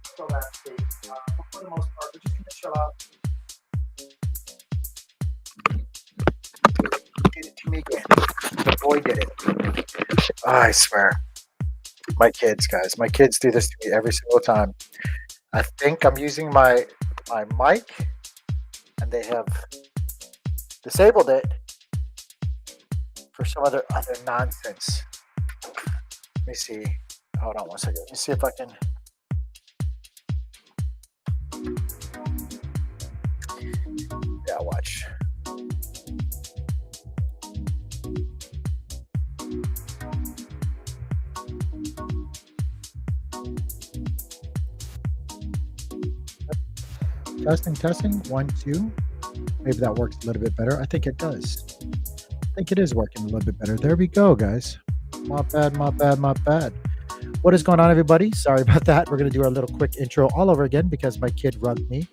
crypto landscape. For the most part, we're just gonna chill out. Did it to me again. The boy did it. I swear. My kids, guys. My kids do this to me every single time. I think I'm using my mic, and they have disabled it for some other nonsense. Let me see. Hold on one second. Let me see if I can. Yeah, watch. Testing. 1, 2. Maybe that works a little bit better. I think it does. I think it is working a little bit better. There we go, guys. Not bad. What is going on, everybody? Sorry about that. We're going to do our little quick intro all over again because my kid rugged me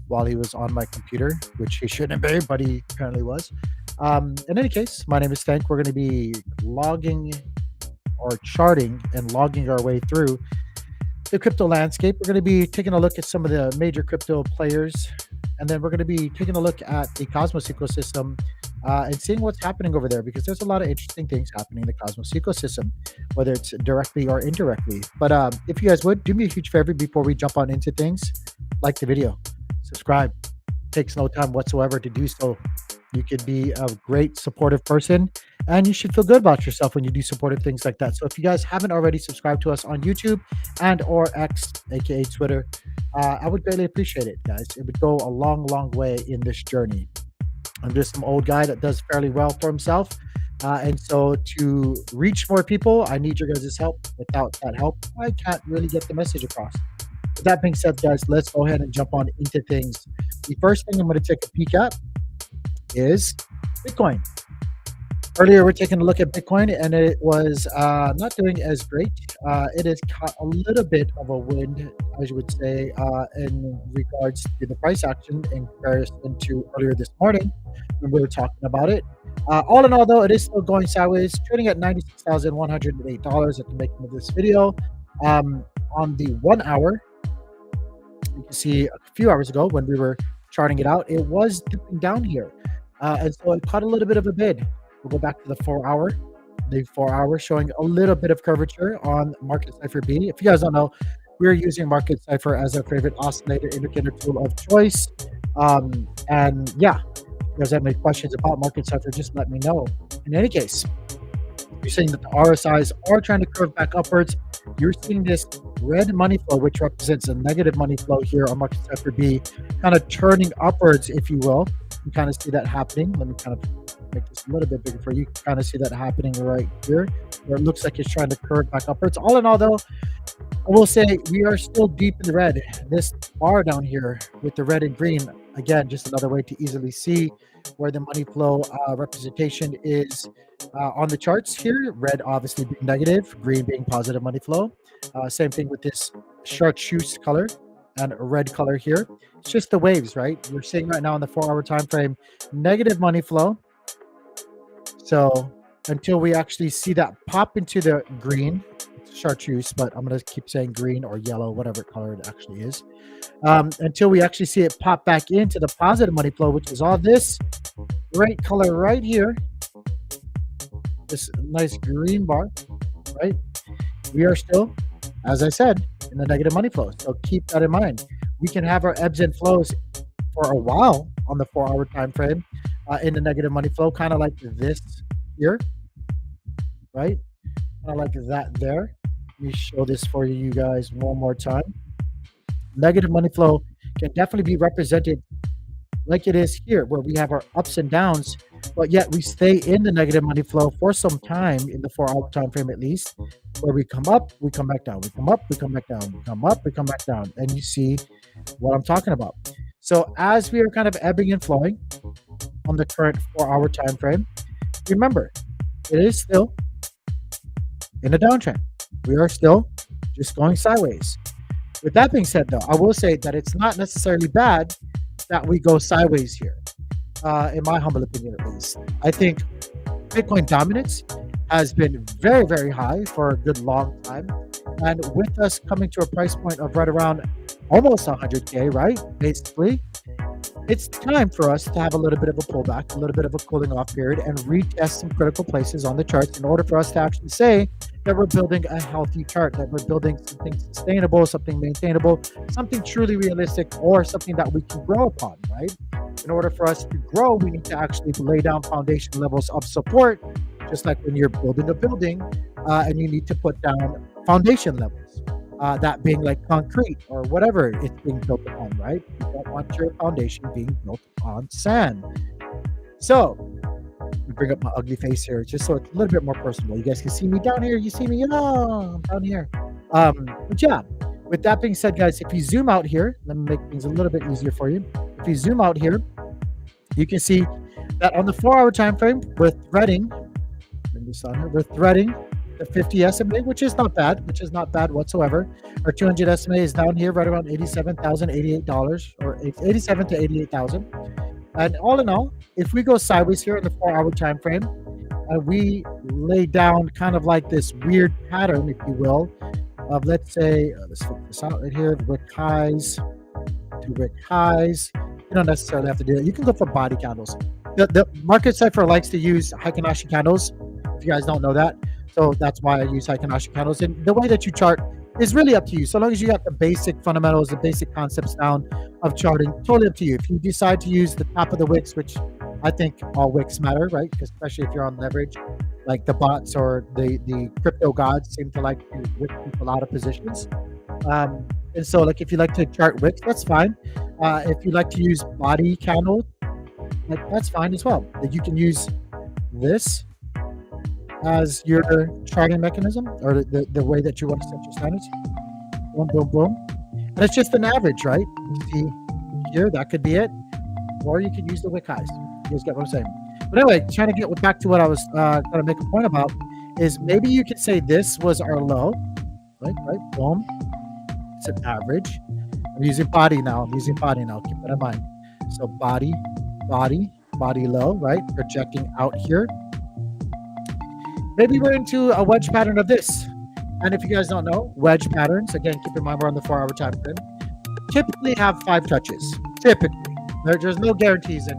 while he was on my computer, which he shouldn't be, but he apparently was. In any case, my name is Stank. We're going to be logging or charting and logging our way through the crypto landscape. We're going to be taking a look at some of the major crypto players, and then we're going to be taking a look at the Cosmos ecosystem and seeing what's happening over there, because there's a lot of interesting things happening in the Cosmos ecosystem, whether it's directly or indirectly. But if you guys would, do me a huge favor before we jump on into things. Like the video, subscribe. Takes no time whatsoever to do so. You could be a great supportive person, and you should feel good about yourself when you do supportive things like that. So if you guys haven't already subscribed to us on YouTube and or X, aka Twitter, I would greatly appreciate it, guys. It would go a long way in this journey. I'm just some old guy that does fairly well for himself, and so to reach more people, I need your guys' help. Without that help, I can't really get the message across. With that being said, guys, let's go ahead and jump on into things. The first thing I'm going to take a peek at is Bitcoin. Earlier, we're taking a look at Bitcoin, and it was not doing as great. It has caught a little bit of a wind, as you would say, in regards to the price action in comparison to earlier this morning when we were talking about it. All in all, though, it is still going sideways, trading at $96,108 at the making of this video. On the 1 hour, you can see a few hours ago when we were charting it out, it was dipping down here. And so it caught a little bit of a bid. We'll go back to the 4 hour. The 4 hour showing a little bit of curvature on Market Cipher B. If you guys don't know, we're using Market Cipher as our favorite oscillator indicator tool of choice. And yeah, if you guys have any questions about Market Cipher, just let me know. In any case, you're seeing that the RSIs are trying to curve back upwards. You're seeing this red money flow, which represents a negative money flow here on Market Cipher B, kind of turning upwards, if you will. You kind of see that happening. Let me kind of make this a little bit bigger for you. You can kind of see that happening right here, where it looks like it's trying to curve back upwards. All in all, though, I will say we are still deep in the red. This bar down here with the red and green, again, just another way to easily see where the money flow representation is on the charts here. Red obviously being negative, green being positive money flow. Same thing with this chartreuse color and a red color here. It's just the waves, right? We're seeing right now in the 4 hour time frame, negative money flow. So until we actually see that pop into the green, it's chartreuse, but I'm going to keep saying green or yellow, whatever color it actually is, until we actually see it pop back into the positive money flow, which is all this great color right here, this nice green bar, right? We are still, as I said, in the negative money flow. So keep that in mind. We can have our ebbs and flows for a while on the 4 hour time frame in the negative money flow, kind of like this here, right? Kind of like that there. Let me show this for you guys one more time. Negative money flow can definitely be represented like it is here, where we have our ups and downs, but yet we stay in the negative money flow for some time in the 4 hour time frame at least, where we come up, we come back down, we come up, we come back down, we come up, we come back down, and you see what I'm talking about. So as we are kind of ebbing and flowing on the current 4 hour time frame, remember, it is still in a downtrend. We are still just going sideways. With that being said, though, I will say that it's not necessarily bad that we go sideways here, in my humble opinion at least. I think Bitcoin dominance has been very high for a good long time. And with us coming to a price point of right around almost 100K, right? Basically, it's time for us to have a little bit of a pullback, a little bit of a cooling off period, and retest some critical places on the charts in order for us to actually say that we're building a healthy chart, that we're building something sustainable, something maintainable, something truly realistic, or something that we can grow upon, right? In order for us to grow, we need to actually lay down foundation levels of support, just like when you're building a building, and you need to put down foundation levels. That being like concrete or whatever it's being built upon, right? You don't want your foundation being built on sand. So, let me bring up my ugly face here just so it's a little bit more personal. You guys can see me down here. You see me, I'm down here. But yeah, with that being said, guys, if you zoom out here, let me make things a little bit easier for you. If you zoom out here, you can see that on the 4-hour time frame, we're threading. Bring this on here. We're threading the 50 SMA, which is not bad, whatsoever. Our 200 SMA is down here right around $87,088 or 87 to 88,000. And all in all, if we go sideways here in the 4-hour time frame, and we lay down kind of like this weird pattern, if you will, of let's say, let's figure this out right here, wick highs to wick highs. You don't necessarily have to do it. You can go for body candles. The market cipher likes to use Heikin-Ashi candles, if you guys don't know that. So that's why I use Heikin-Ashi candles. And the way that you chart is really up to you. So long as you got the basic fundamentals, the basic concepts down of charting, totally up to you. If you decide to use the top of the wicks, which I think all wicks matter, right? Especially if you're on leverage, like the bots or the crypto gods seem to like to wick people out of positions. And so like if you like to chart wicks, that's fine. If you like to use body candle, like that's fine as well. That you can use this as your charting mechanism or the way that you want to set your standards. Boom, boom, boom. And it's just an average, right? You see here, that could be it. Or you could use the wick highs. You guys get what I'm saying? But anyway, trying to get back to what I was going to make a point about is maybe you could say this was our low, right? Boom. It's an average. I'm using body now. Keep that in mind. So body low, right? Projecting out here. Maybe we're into a wedge pattern of this. And if you guys don't know, wedge patterns, again, keep in mind we're on the 4-hour time frame, typically have 5 touches. Typically. There's no guarantees in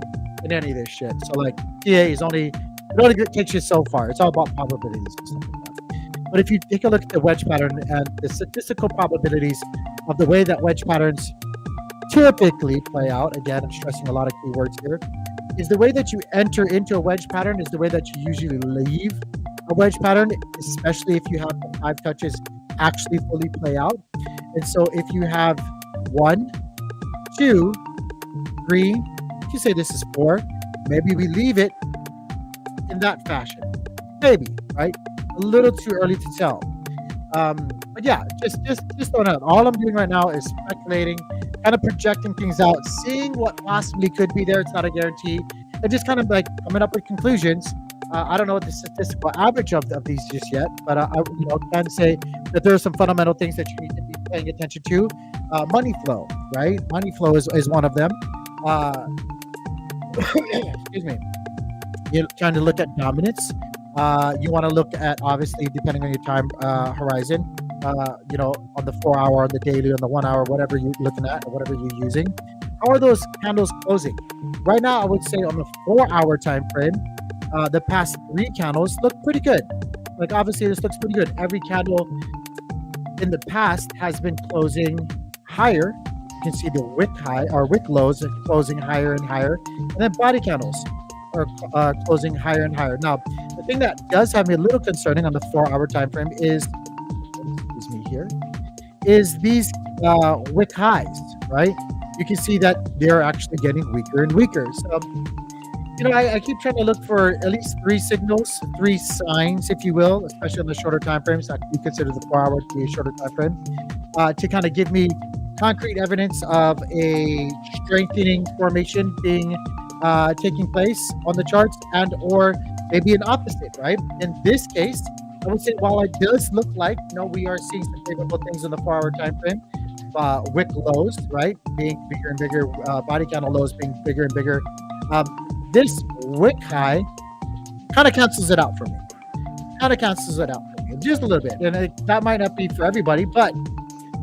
any of this shit. So like TA is it only takes you so far. It's all about probabilities and stuff like that. But if you take a look at the wedge pattern and the statistical probabilities of the way that wedge patterns typically play out, again, I'm stressing a lot of keywords here, is the way that you enter into a wedge pattern is the way that you usually leave a wedge pattern, especially if you have the 5 touches actually fully play out. And so if you have 1, 2, 3, you can say this is 4, maybe we leave it in that fashion. Maybe, right? A little too early to tell. But yeah, just don't know. All I'm doing right now is speculating, kind of projecting things out, seeing what possibly could be there. It's not a guarantee. And just kind of like coming up with conclusions. I don't know what the statistical average of these just yet, but I can say that there are some fundamental things that you need to be paying attention to. Money flow, right? Money flow is one of them. Excuse me. You're trying to look at dominance. You want to look at, obviously, depending on your time horizon, on the 4-hour, on the daily, on the 1-hour, whatever you're looking at, or whatever you're using. How are those candles closing? Right now, I would say on the 4-hour time frame, the past 3 candles look pretty good. Like, obviously, this looks pretty good. Every candle in the past has been closing higher. You can see the wick high or wick lows are closing higher and higher. And then body candles are closing higher and higher. Now, the thing that does have me a little concerning on the 4-hour time frame is, these wick highs, right? You can see that they're actually getting weaker and weaker. So, I keep trying to look for at least 3 signals, 3 signs, if you will, especially on the shorter time frames. That we consider the 4-hour to be a shorter time frame, to kind of give me concrete evidence of a strengthening formation being taking place on the charts, and or maybe an opposite, right? In this case, I would say while it does look like we are seeing some favorable things in the 4-hour time frame, wick lows, right, being bigger and bigger, body candle lows being bigger and bigger. This wick high kind of cancels it out for me. And just a little bit, and that might not be for everybody, but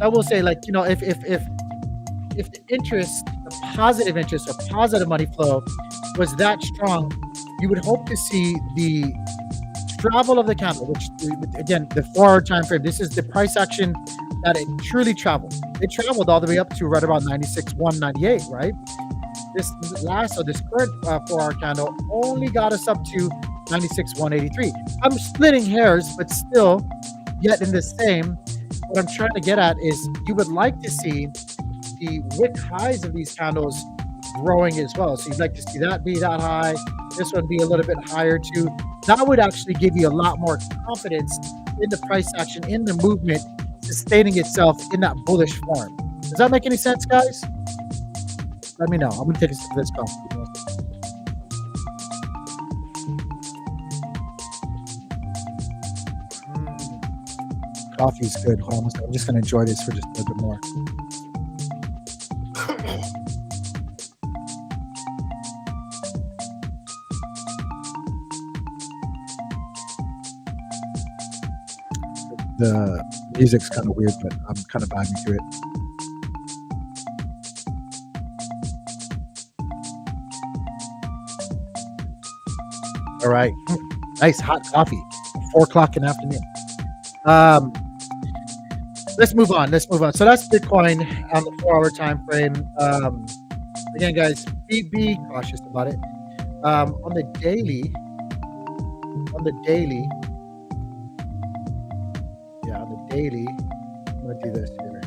I will say, like, you know, if the interest, the positive interest or positive money flow was that strong, you would hope to see the travel of the candle, which again, the 4-hour time frame. This is the price action that it truly traveled. It traveled all the way up to right about 96,198, right? This current 4-hour candle only got us up to 96,183. I'm splitting hairs, but still, yet in the same. What I'm trying to get at is you would like to see the wick highs of these candles growing as well. So you'd like to see that be that high, this one be a little bit higher too. That would actually give you a lot more confidence in the price action, in the movement, sustaining itself in that bullish form. Does that make any sense, guys? Let me know. I'm going to take a sip of this coffee. Coffee's good. Hold on, I'm just going to enjoy this for just a little bit more. The music's kind of weird, but I'm kind of vibing to it. All right. Nice hot coffee. 4 o'clock in the afternoon. Let's move on. So that's Bitcoin on the 4-hour time frame. Again, guys, be cautious about it. On the daily, I'm gonna do this here.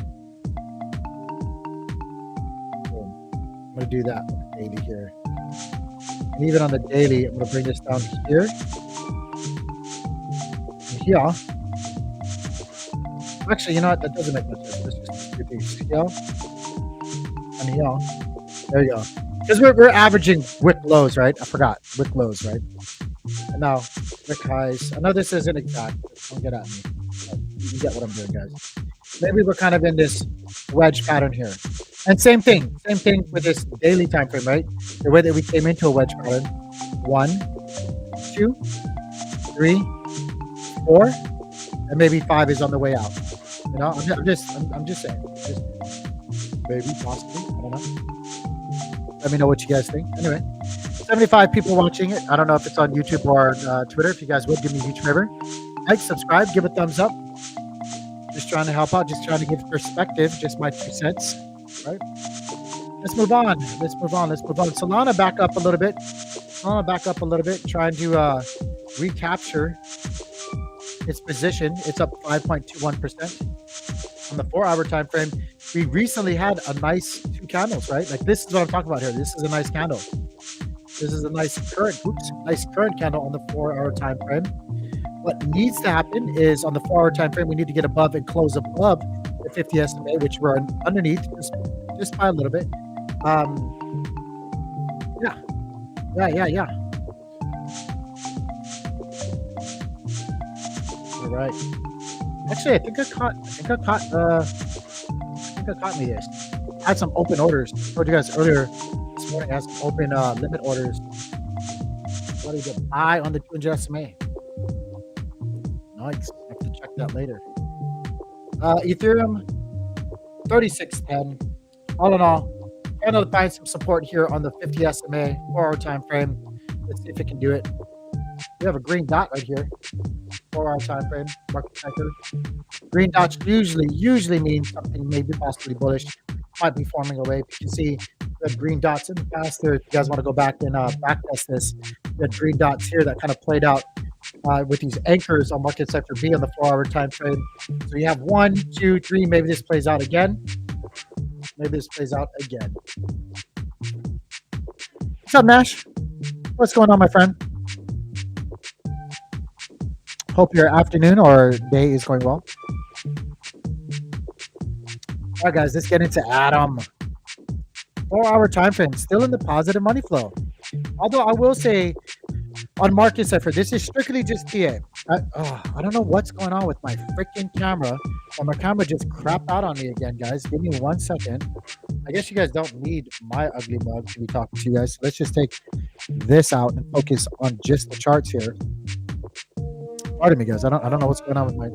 Boom. I'm gonna do that on the daily here. And even on the daily, I'm gonna bring this down here. And here. Actually, you know what? That doesn't make much sense. Let's just do these here and here. There you go. Because we're averaging wick lows, right? I forgot. Wick lows, right? And now wick highs. I know this isn't exact. Don't get at me. You get what I'm doing, guys. Maybe we're kind of in this wedge pattern here. And same thing with this daily time frame, right? The way that we came into a wedge pattern. 1, 2, 3, 4, and maybe 5 is on the way out. You know, I'm just saying. Maybe, possibly. I don't know. Let me know what you guys think. Anyway, 75 people watching it. I don't know if it's on YouTube or Twitter. If you guys would, give me a huge favor. Like, subscribe, give a thumbs up. Just trying to help out. Just trying to give perspective. Just my 2 cents. Right? Let's move on. Solana back up a little bit. Trying to recapture its position. It's up 5.21% on the 4-hour time frame. We recently had a nice 2 candles, right? Like, this is what I'm talking about here. This is a nice candle. This is a nice current candle on the 4-hour time frame. What needs to happen is on the 4-hour time frame, we need to get above and close above the 50 SMA, which we're underneath just by a little bit. Yeah. All right. Actually, I think I caught me this. I had some open orders. I told you guys earlier this morning. I had some open limit orders. What did you buy on the 200 SMA? Nice. I have to check that later. Ethereum 3610. All in all, trying to find some support here on the 50 SMA 4-hour time frame. Let's see if it can do it. We have a green dot right here. 4-hour time frame. Market sector. Green dots usually mean something maybe possibly bullish. Might be forming a wave. You can see the green dots in the past there. If you guys want to go back and back test this, the green dots here that kind of played out with these anchors on market sector B on the 4-hour time frame. So you have 1, 2, 3. Maybe this plays out again. What's up, Nash? What's going on, my friend? Hope your afternoon or day is going well. All right, guys, let's get into Atom. 4-hour time frame, still in the positive money flow. Although I will say on market cipher, this is strictly just TA. I don't know what's going on with my freaking camera. Well, my camera just crapped out on me again, guys. Give me 1 second. I guess you guys don't need my ugly mug to be talking to you guys. So let's just take this out and focus on just the charts here. Pardon me, guys. I don't know what's going on with my.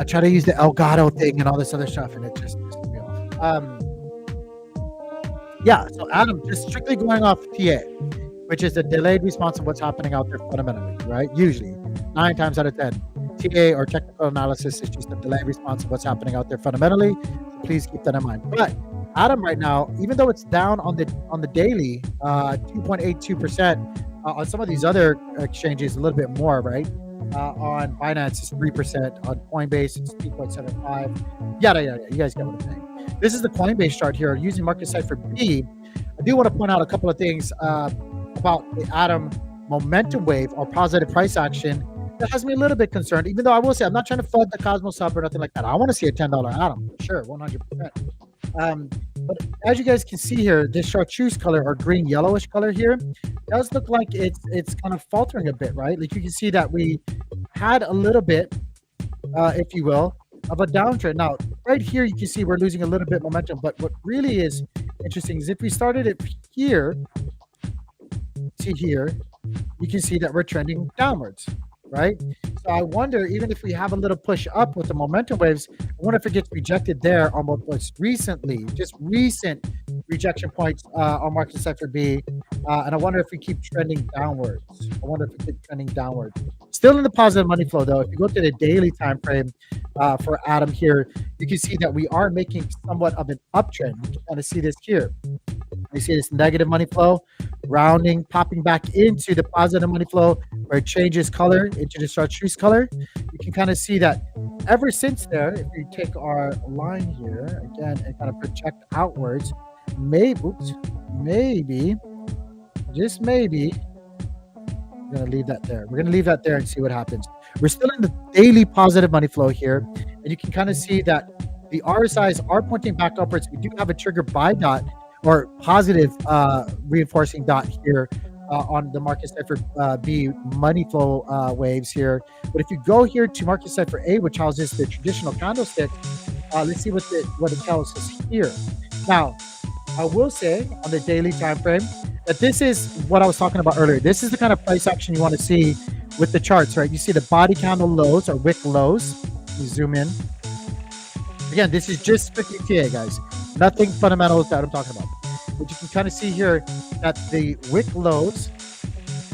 I try to use the Elgato thing and all this other stuff, and it just pisses me off. Yeah. So Adam, just strictly going off TA, which is the delayed response of what's happening out there fundamentally, right? Usually, 9 times out of 10, TA or technical analysis is just a delayed response of what's happening out there fundamentally. So please keep that in mind. But Adam, right now, even though it's down on the daily, 2.82%. On some of these other exchanges, a little bit more, right? On Binance, it's 3%. On Coinbase, it's 2.75. Yada, yada, yada. You guys get what I'm saying. This is the Coinbase chart here using market cipher B. I do want to point out a couple of things about the Atom momentum wave or positive price action that has me a little bit concerned, even though I will say I'm not trying to flood the Cosmos up or nothing like that. I want to see a $10 Atom, for sure, 100%. But as you guys can see here, this chartreuse color or green yellowish color here does look like it's kind of faltering a bit, right? Like you can see that we had a little bit, if you will, of a downtrend. Now, right here, you can see we're losing a little bit momentum. But what really is interesting is if we started it here to here, you can see that we're trending downwards, right? So I wonder, even if we have a little push up with the momentum waves, I wonder if it gets rejected there on what's recent rejection points on market sector B. And I wonder if we keep trending downwards. Still in the positive money flow, though. If you go to the daily time frame for Atom here, you can see that we are making somewhat of an uptrend. You can kind of see this here. You see this negative money flow, rounding, popping back into the positive money flow, where it changes color into the chartreuse color. You can kind of see that ever since there, if you take our line here, again, and kind of project outwards, maybe, just maybe, we're going to leave that there. We're going to leave that there and see what happens. We're still in the daily positive money flow here, and you can kind of see that the RSIs are pointing back upwards. We do have a trigger buy dot or positive reinforcing dot here on the market cipher B money flow waves here. But if you go here to market cipher A, which houses the traditional candlestick, let's see what it tells us here. Now, I will say on the daily time frame that this is what I was talking about earlier. This is the kind of price action you want to see with the charts, right? You see the body candle lows or wick lows. You zoom in. Again, this is just strictly TA, guys. Nothing fundamental that I'm talking about. But you can kind of see here that the wick lows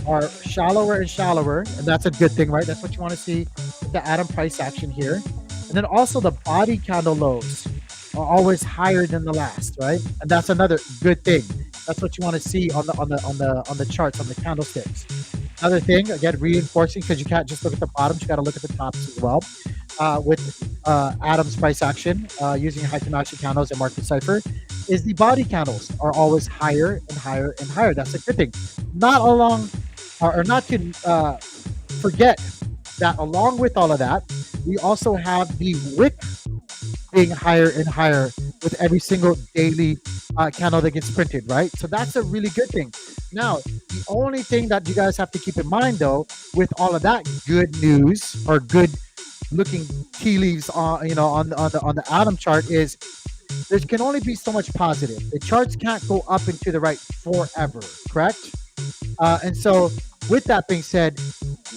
are shallower and shallower, and that's a good thing, right? That's what you want to see with the Atom price action here. And then also the body candle lows are always higher than the last, right? And that's another good thing. That's what you want to see on the charts, on the candlesticks. Another thing, again, reinforcing, because you can't just look at the bottoms, you got to look at the tops as well. With Atom's price action using high Fibonacci candles and market cipher, is the body candles are always higher and higher and higher. That's a good thing. Not to forget that along with all of that, we also have the wick being higher and higher with every single daily candle that gets printed, right? So that's a really good thing. Now, the only thing that you guys have to keep in mind, though, with all of that good news or good looking tea leaves on the Atom chart is there can only be so much positive. The charts can't go up and to the right forever, correct? And so with that being said,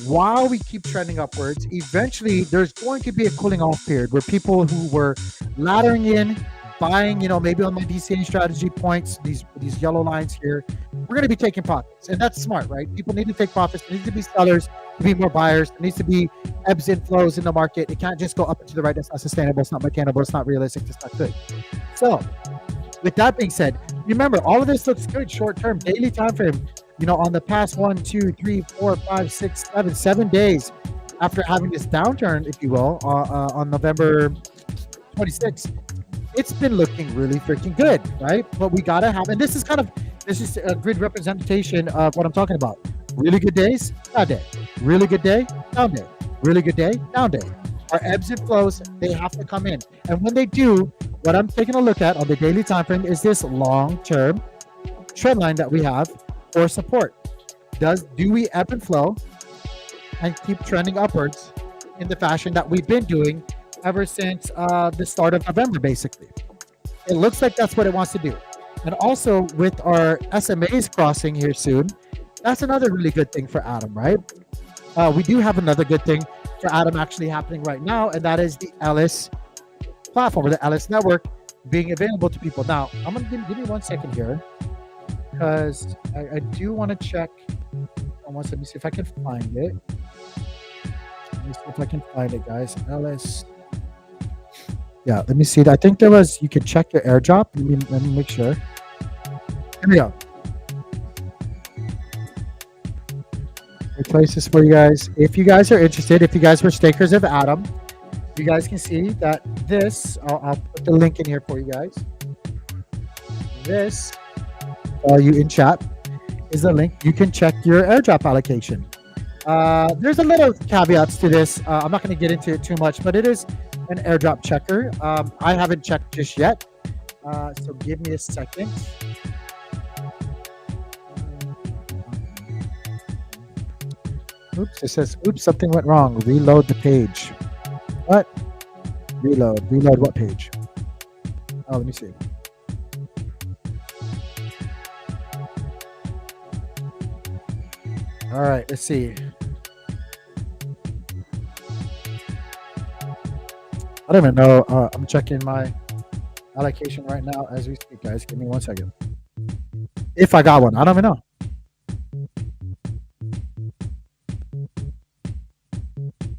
while we keep trending upwards, eventually there's going to be a cooling off period where people who were laddering in, buying, maybe on my DCA strategy points, these yellow lines here, we're going to be taking profits. And that's smart, right? People need to take profits. There needs to be sellers, to be more buyers. There needs to be ebbs and flows in the market. It can't just go up and to the right. That's not sustainable. It's not maintainable. It's not realistic. It's not good. So with that being said, remember, all of this looks good short-term, daily time frame, on the past 1, 2, 3, 4, 5, 6, 7 days after having this downturn, if you will, on November 26th. It's been looking really freaking good, right? But we gotta have, and this is a grid representation of what I'm talking about. Really good days, down day. Really good day, down day. Really good day, down day. Our ebbs and flows, they have to come in. And when they do, what I'm taking a look at on the daily time frame is this long-term trend line that we have for support. Do we ebb and flow and keep trending upwards in the fashion that we've been doing ever since the start of November, basically? It looks like that's what it wants to do. And also with our SMAs crossing here soon, that's another really good thing for Atom, right? we do have another good thing for Atom actually happening right now, and that is the Ellis platform or the Ellis network being available to people. Now, I'm gonna give me 1 second here because I do want to check. Almost, let me see if I can find it. Let me see if I can find it, guys. Ellis. Yeah, let me see. I think there was. You can check your airdrop. Let me make sure. Here we go. Replace this for you guys. If you guys are interested, if you guys were stakers of Atom, you guys can see that this. I'll put the link in here for you guys. This, you in chat, is the link. You can check your airdrop allocation. There's a little caveats to this. I'm not going to get into it too much, but it is an airdrop checker. I haven't checked just yet, so give me a second. Oops, it says, oops, something went wrong. Reload the page. What? Reload. Reload what page? Oh, let me see. All right, let's see. I don't even know. I'm checking my allocation right now as we speak, guys. Give me 1 second. If I got one, I don't even know.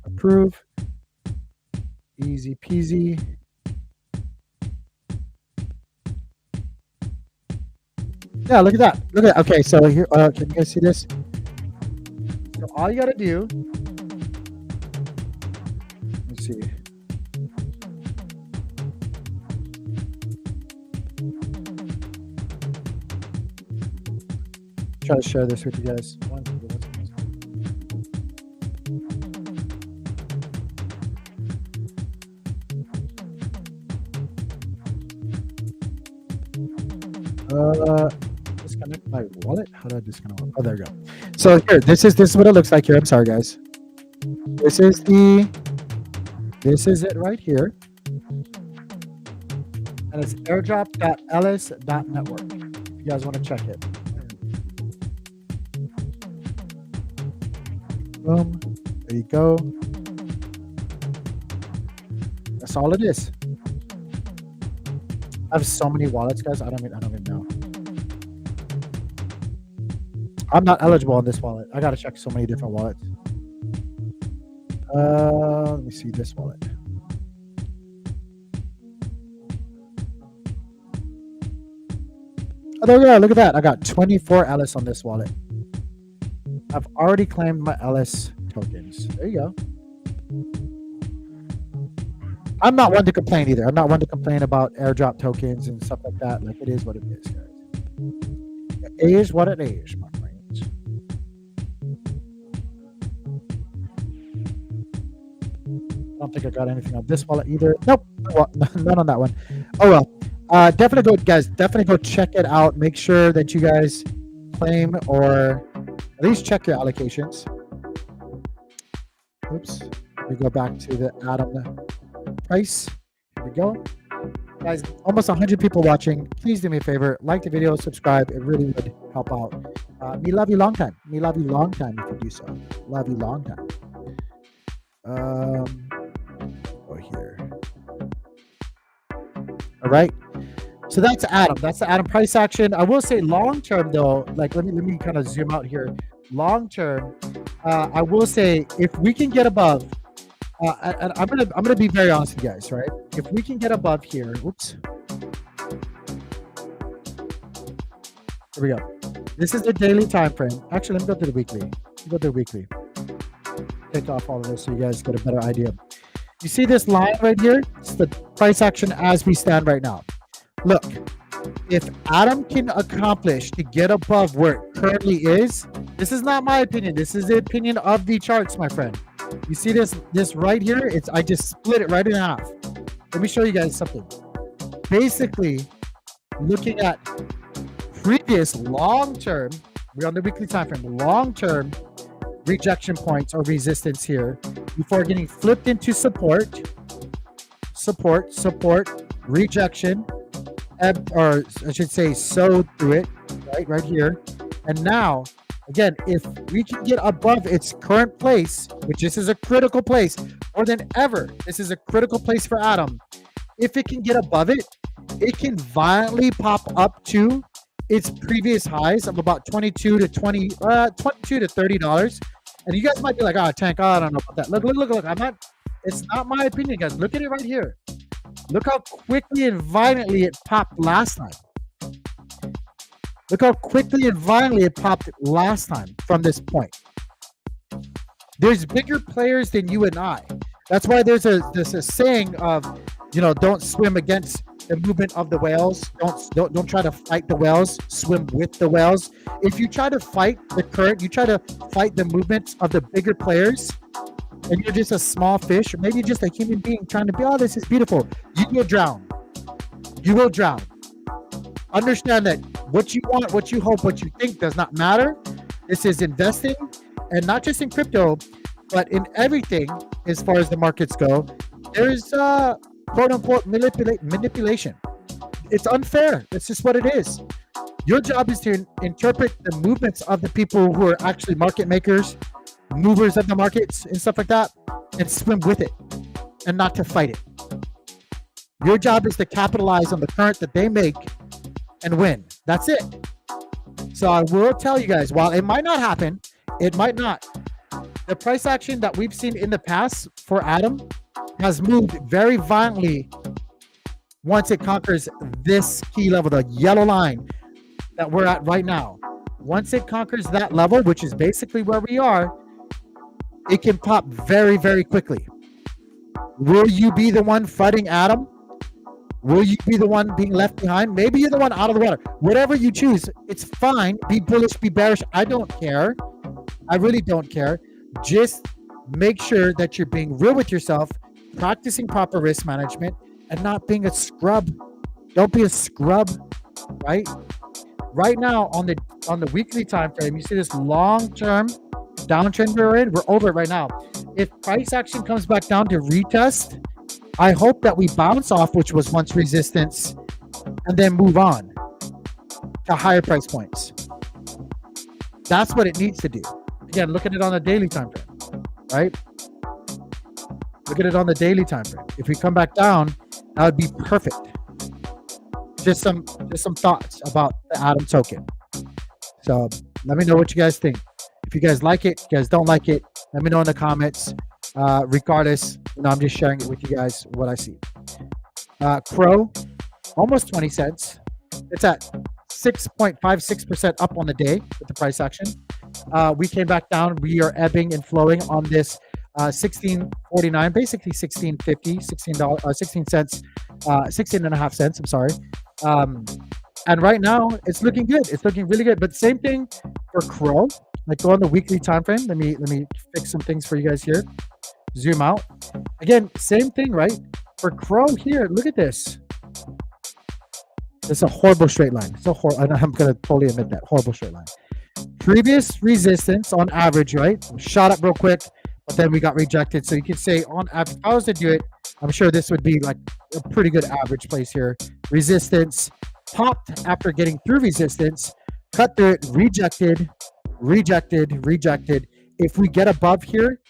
Approve. Easy peasy. Yeah, look at that. Look at that. Okay, so here, can you guys see this? So all you gotta do. Let's see. Try to share this with you guys. Disconnect my wallet. How do I disconnect? Oh, there we go. So here, this is what it looks like here. I'm sorry, guys. This is it right here, and it's airdrop.ellis.network. If you guys want to check it. Boom. There you go. That's all it is. I have so many wallets, guys. I don't even know. I'm not eligible on this wallet. I gotta check so many different wallets. Let me see this wallet. Oh, there we go. Look at that. I got 24 Ellis on this wallet. I've already claimed my Ellis tokens. There you go. I'm not one to complain either. I'm not one to complain about airdrop tokens and stuff like that. Like, it is what it is, guys. It is what it is, my friends. I don't think I got anything on this wallet either. Nope. Well, none on that one. Oh, well. Definitely go, guys. Definitely go check it out. Make sure that you guys claim or at least check your allocations. Oops. We go back to the Atom price. Here we go. Guys, almost 100 people watching. Please do me a favor. Like the video, subscribe. It really would help out. Me love you long time. Me love you long time if you do so. Love you long time. Go here. All right. So that's Atom. That's the Atom price action. I will say long term though, like let me kind of zoom out here. Long term, I will say if we can get above, and I'm gonna be very honest with you guys, right? If we can get above here, whoops. Here we go. This is the daily time frame. Actually, let me go to the weekly. Let me go to the weekly. Take off all of this so you guys get a better idea. You see this line right here? It's the price action as we stand right now. Look, if Atom can accomplish to get above where it currently is, this is not my opinion. This is the opinion of the charts, my friend. You see this right here? I just split it right in half. Let me show you guys something. Basically, looking at previous long-term, we're on the weekly time frame, long-term rejection points or resistance here before getting flipped into support, rejection, or I should say sewed through it, right here. And now Again, if we can get above its current place, which this is a critical place more than ever, this is a critical place for Atom. If it can get above it, it can violently pop up to its previous highs of about 22 to $30. And you guys might be like, "Oh, Tank, I don't know about that." Look. It's not my opinion, guys. Look at it right here. Look how quickly and violently it popped last time. Look how quickly and violently it popped last time from this point. There's bigger players than you and I. That's why there's a saying of, don't swim against the movement of the whales. Don't try to fight the whales. Swim with the whales. If you try to fight the current, you try to fight the movements of the bigger players, and you're just a small fish, or maybe just a human being trying to be, "Oh, this is beautiful," you will drown. You will drown. Understand that what you want, what you hope, what you think does not matter. This is investing, and not just in crypto, but in everything as far as the markets go. There's quote unquote manipulation. It's unfair. It's just what it is. Your job is to interpret the movements of the people who are actually market makers, movers of the markets and stuff like that, and swim with it and not to fight it. Your job is to capitalize on the current that they make and win. That's it. So I will tell you guys, while it might not happen, it might not. The price action that we've seen in the past for Atom has moved very violently once it conquers this key level, the yellow line that we're at right now. Once it conquers that level, which is basically where we are, it can pop very, very quickly. Will you be the one fighting Atom? Will you be the one being left behind? Maybe you're the one out of the water. Whatever you choose, it's fine. Be bullish, be bearish. I don't care. I really don't care. Just make sure that you're being real with yourself, practicing proper risk management, and not being a scrub. Don't be a scrub, right? Right now on the weekly time frame, you see this long-term downtrend we're in. We're over it right now. If price action comes back down to retest, I hope that we bounce off, which was once resistance, and then move on to higher price points. That's what it needs to do. Again, look at it on the daily time frame, right? Look at it on the daily time frame. If we come back down, that would be perfect. Just some thoughts about the Atom token. So let me know what you guys think. If you guys like it, if you guys don't like it, let me know in the comments. Regardless, I'm just sharing it with you guys what I see. Crow, almost 20 cents. It's at 6.56% up on the day with the price action. We came back down. We are ebbing and flowing on this 16.49, basically 16.50, $16 16.5 cents. I'm sorry. And right now it's looking good. It's looking really good. But same thing for Crow. Like, go on the weekly time frame. Let me fix some things for you guys here. Zoom out. Again, same thing, right? For Crow here, look at this. It's a horrible straight line. So I'm gonna totally admit that. Horrible straight line. Previous resistance on average, right? Shot up real quick, but then we got rejected. So you could say on average, if I was to do it, I'm sure this would be like a pretty good average place here. Resistance popped after getting through resistance, cut through it, rejected. If we get above here,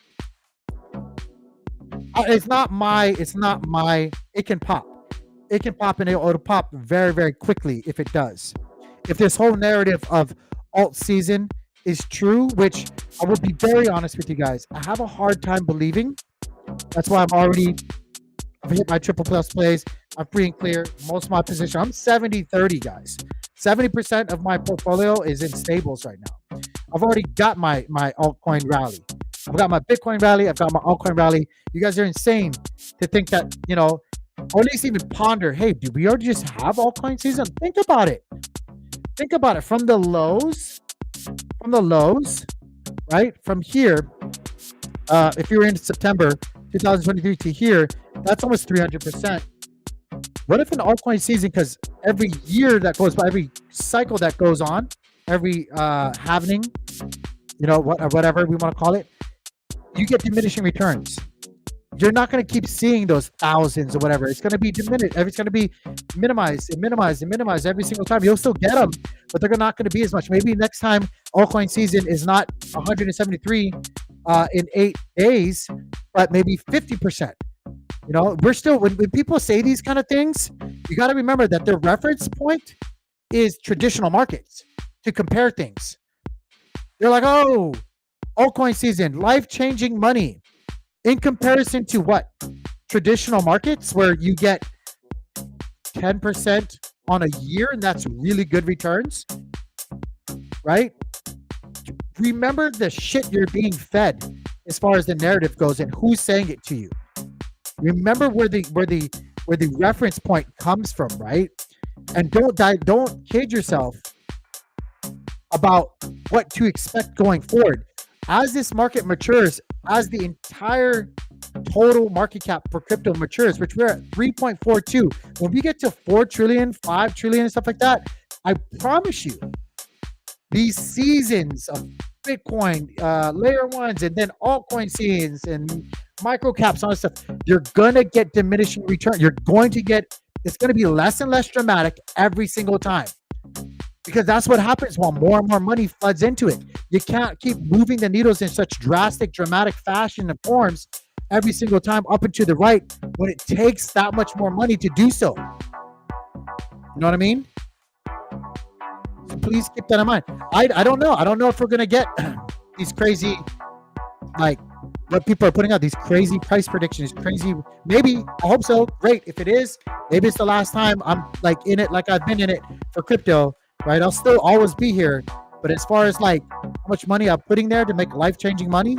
it can pop. It can pop, and it'll pop very, very quickly if it does. If this whole narrative of alt season is true, which I will be very honest with you guys, I have a hard time believing. That's why I've hit my triple plus plays. I'm free and clear. Most of my position, I'm 70-30, guys. 70% of my portfolio is in stables right now. I've already got my altcoin rally. I've got my Bitcoin rally. I've got my altcoin rally. You guys are insane to think that, or at least even ponder, hey, do we already just have altcoin season? Think about it. Think about it. From the lows, right? From here, if you were in September 2023 to here, that's almost 300%. What if an altcoin season, because every year that goes by, every cycle that goes on, every halvening, whatever we want to call it, you get diminishing returns. you're not going to keep seeing those thousands or whatever. It's going to be diminished. It's going to be minimized and minimized and minimized every single time. You'll still get them, but they're not going to be as much. Maybe next time altcoin season is not 173 in 8 days, but maybe 50%. You know, we're still, when people say these kind of things, you got to remember that their reference point is traditional markets to compare things. They're like, oh, altcoin season, life-changing money. In comparison to what? Traditional markets where you get 10% on a year, and that's really good returns, right? Remember the shit you're being fed as far as the narrative goes and who's saying it to you. Remember where the reference point comes from, right? And don't kid yourself about what to expect going forward. As this market matures, as the entire total market cap for crypto matures, which we're at 3.42, when we get to 4 trillion, 5 trillion, and stuff like that, I promise you, these seasons of Bitcoin, layer ones, and then altcoin seasons and micro caps, all that stuff, you're gonna get diminishing return. You're going to get, it's gonna be less and less dramatic every single time. Because that's what happens while more and more money floods into it. You can't keep moving the needles in such drastic, dramatic fashion and forms every single time up and to the right when it takes that much more money to do so. You know what I mean? So please keep that in mind. I don't know. I don't know if we're going to get these crazy, like what people are putting out, these crazy price predictions, crazy. Maybe, I hope so. Great. If it is, maybe it's the last time I'm like in it like I've been in it for crypto. Right, I'll still always be here, but as far as like how much money I'm putting there to make life-changing money,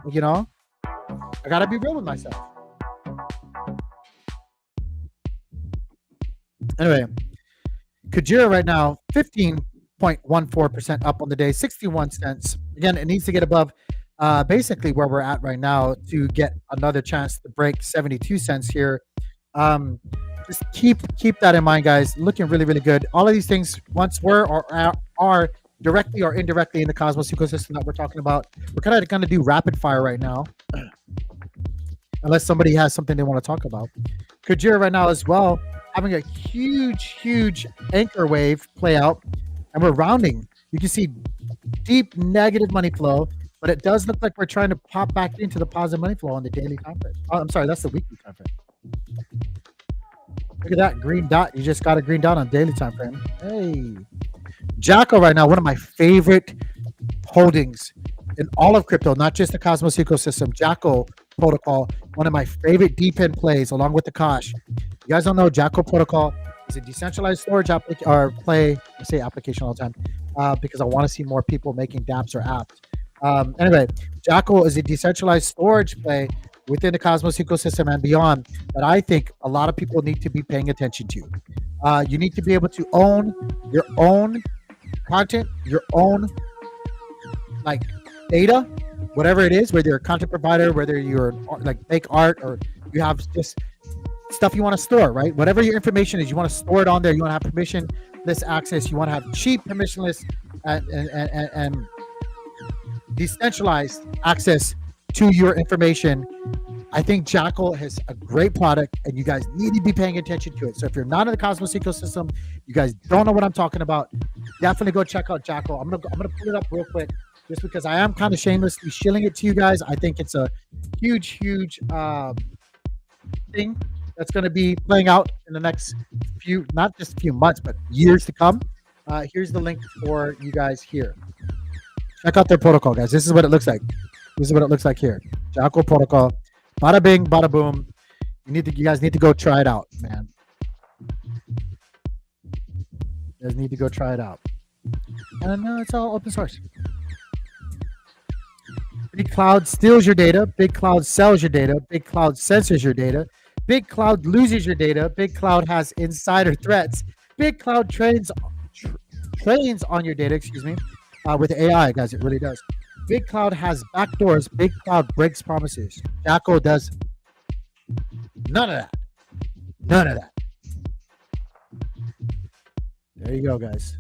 you know, I gotta be real with myself. Anyway, Kujira right now 15.14% up on the day, 61 cents. Again, it needs to get above basically where we're at right now to get another chance to break 72 cents here. Just keep that in mind, guys. Looking really, really good. All of these things, once were or are directly or indirectly in the Cosmos ecosystem that we're talking about, we're kind of going to do rapid fire right now, unless somebody has something they want to talk about. Kujira right now as well, having a huge anchor wave play out, and we're rounding. You can see deep negative money flow, but it does look like we're trying to pop back into the positive money flow on the daily time frame. Oh, I'm sorry, that's the weekly time frame. Look at that green dot. You just got a green dot on daily time frame. Hey. Jacko right now, one of my favorite holdings in all of crypto, not just the Cosmos ecosystem. Jacko protocol, one of my favorite deep end plays along with the Kosh. You guys don't know, Jacko protocol is a decentralized storage play. I say application all the time because I want to see more people making dApps or apps. Anyway, Jacko is a decentralized storage play within the Cosmos ecosystem and beyond that I think a lot of people need to be paying attention to. You need to be able to own your own content, your own like data, whatever it is, whether you're a content provider, whether you're like make art or you have just stuff you want to store, right? Whatever your information is, you want to store it on there. You want to have permissionless access. You want to have cheap permissionless and decentralized access to your information. I think Jackal has a great product and you guys need to be paying attention to it. So if you're not in the Cosmos ecosystem, you guys don't know what I'm talking about, definitely go check out Jackal. I'm gonna pull it up real quick just because I am kind of shamelessly shilling it to you guys. I think it's a huge thing that's going to be playing out in the next few, not just a few months, but years to come. Here's the link for you guys here. Check out their protocol, guys. This is what it looks like. This is what it looks like here. Jackal protocol. Bada bing, bada boom. You guys need to go try it out, man. You guys need to go try it out. And it's all open source. Big Cloud steals your data. Big Cloud sells your data. Big Cloud censors your data. Big Cloud loses your data. Big Cloud has insider threats. Big Cloud trains on your data, with AI, guys. It really does. Big Cloud has backdoors. Big Cloud breaks promises. Jackal does none of that. None of that. There you go, guys.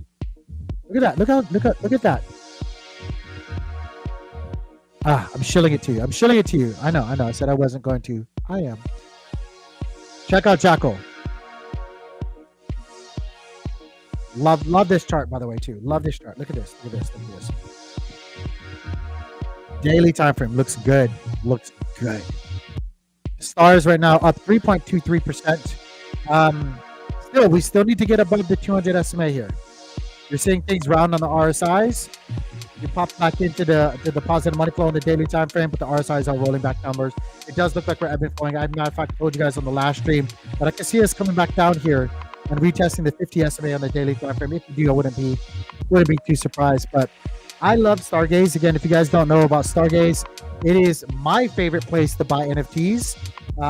Look at that. Look at that. I'm shilling it to you. I'm shilling it to you. I know. I said I wasn't going to. I am. Check out Jackal. Love this chart, by the way, too. Love this chart. Look at this. Look at this. Look at this. Daily time frame looks good. Looks good. Stars right now up 3.23%. We still need to get above the 200 SMA here. You're seeing things round on the RSIs. You pop back into the positive money flow in the daily time frame, but the RSIs are rolling back numbers. It does look like we're ebbing flowing. I, matter of fact, told you guys on the last stream, but I can see us coming back down here and retesting the 50 SMA on the daily time frame. If you do, I wouldn't be too surprised. But I love Stargaze. Again, if you guys don't know about Stargaze, it is my favorite place to buy NFTs.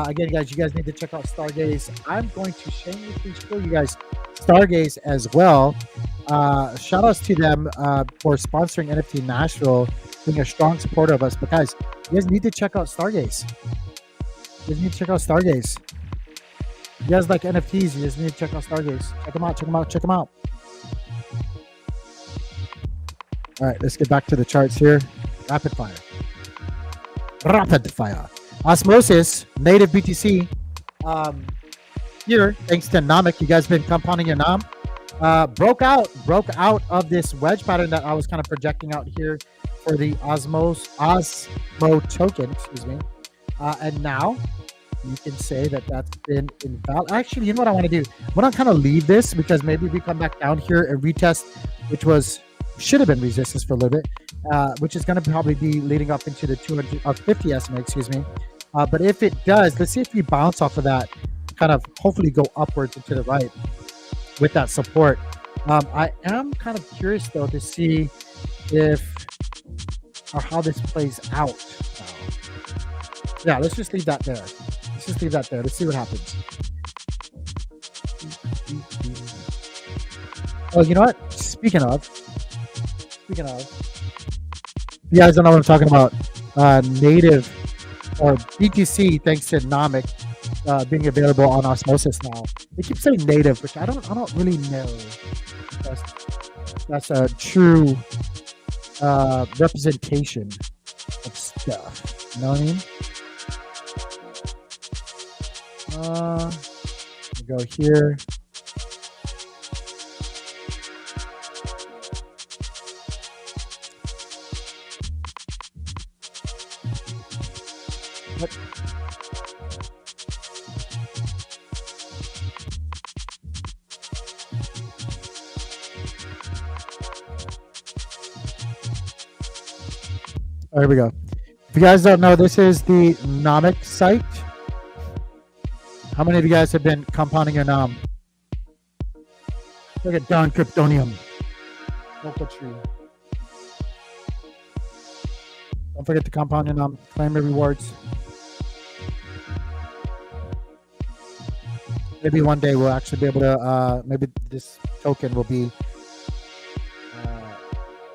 Again, guys, you guys need to check out Stargaze. I'm going to shamelessly show you guys Stargaze as well. Shout outs to them for sponsoring NFT Nashville, being a strong supporter of us. But guys, you guys need to check out Stargaze. You guys need to check out Stargaze. You guys like NFTs, you just need to check out Stargaze. Check them out, check them out, check them out. All right, let's get back to the charts here. Rapid fire. Rapid fire. Osmosis, native BTC. Here, thanks to Namek, you guys been compounding your NAM. Broke out of this wedge pattern that I was kind of projecting out here for the Osmo token, excuse me. And now you can say that that's been invalid. Actually, you know what I want to do? I want to kind of leave this because maybe we come back down here and retest, which should have been resistance for a little bit, which is going to probably be leading up into the 250 estimate, excuse me. But if it does, let's see if we bounce off of that, kind of hopefully go upwards and to the right with that support. I am kind of curious though to see how this plays out. Yeah, let's just leave that there. Let's see what happens. Oh, you know what? Speaking of, you guys don't know what I'm talking about. Native or BTC, thanks to Namek, being available on Osmosis now. They keep saying native, which I don't really know. That's a true representation of stuff. You know what I mean? Go here. What? There we go. If you guys don't know, this is the Namek site. How many of you guys have been compounding your NAM? Look at Don Kryptonium. Local tree. Don't forget to compound your NAM. Claim your rewards. Maybe one day we'll actually be able to, maybe this token will be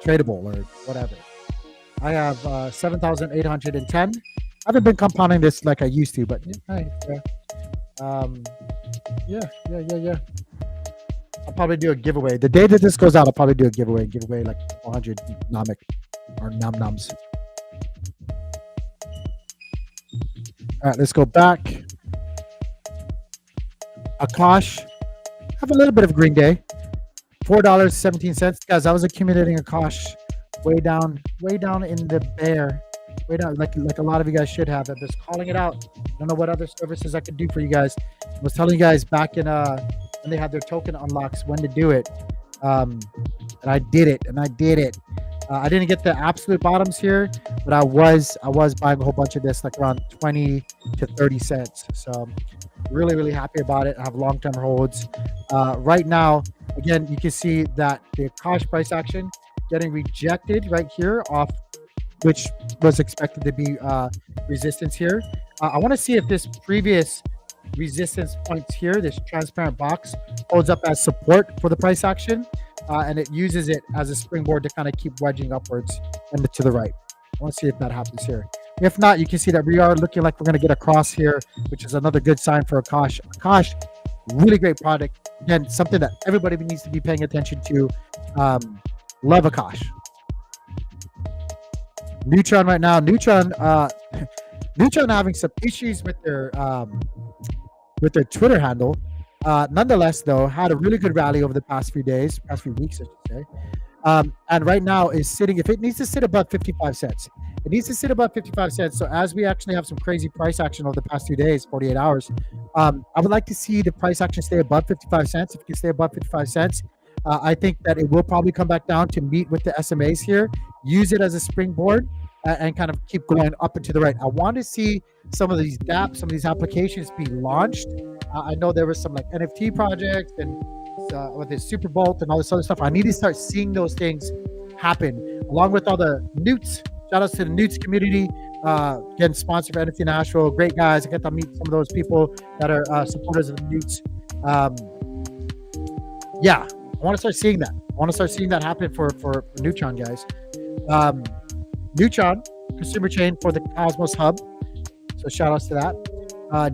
tradable or whatever. I have 7,810. I haven't been compounding this like I used to, but yeah. I'll probably do a giveaway. The day that this goes out, I'll probably do a giveaway like 100 Namek or Nam-Nams. All right, let's go back. Akash, have a little bit of a green day. $4.17. Guys, I was accumulating Akash way down in the bear. Way down, like a lot of you guys should have. I'm just calling it out. I don't know what other services I could do for you guys. I was telling you guys back in when they had their token unlocks when to do it. And I did it. I didn't get the absolute bottoms here, but I was buying a whole bunch of this, like around 20 to 30 cents. So really, really happy about it. I have long-term holds. Right now, again, you can see that the Akash price action getting rejected right here off, which was expected to be resistance here. I want to see if this previous resistance points here, this transparent box, holds up as support for the price action, and it uses it as a springboard to kind of keep wedging upwards and to the right. I want to see if that happens here. If not, you can see that we are looking like we're going to get a cross here, which is another good sign for Akash. Akash, really great product. Again, something that everybody needs to be paying attention to. Love Akash. Neutron right now. Neutron, Neutron having some issues with their Twitter handle. Nonetheless, though, had a really good rally over the past few days, past few weeks, I should say. And right now is sitting, if it needs to sit above 55 cents, it needs to sit above 55 cents. So as we actually have some crazy price action over the past 2 days, 48 hours, I would like to see the price action stay above 55 cents. If it can stay above 55 cents, I think that it will probably come back down to meet with the SMAs here, use it as a springboard, and kind of keep going up and to the right. I want to see some of these dApps, some of these applications be launched. I know there was some like NFT projects and with this Super Bolt and all this other stuff. I need to start seeing those things happen, along with all the Newts. Shout outs to the Newts community, getting sponsored for NFT Nashville. Great guys. I get to meet some of those people that are supporters of the Newts. Yeah, I want to start seeing that. I want to start seeing that happen for Neutron, guys. Neutron, consumer chain for the Cosmos Hub. So shout outs to that.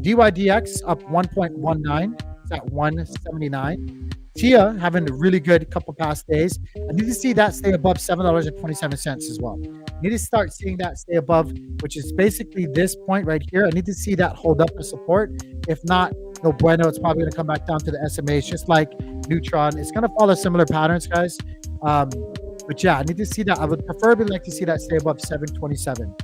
DYDX up 1.19. It's at 179. TIA having a really good couple past days. I need to see that stay above $7.27 as well. I need to start seeing that stay above, which is basically this point right here. I need to see that hold up the support. If not, no bueno. It's probably going to come back down to the SMAs, just like Neutron. It's going to follow similar patterns, guys. But yeah, I need to see that. I would preferably like to see that stay above 727.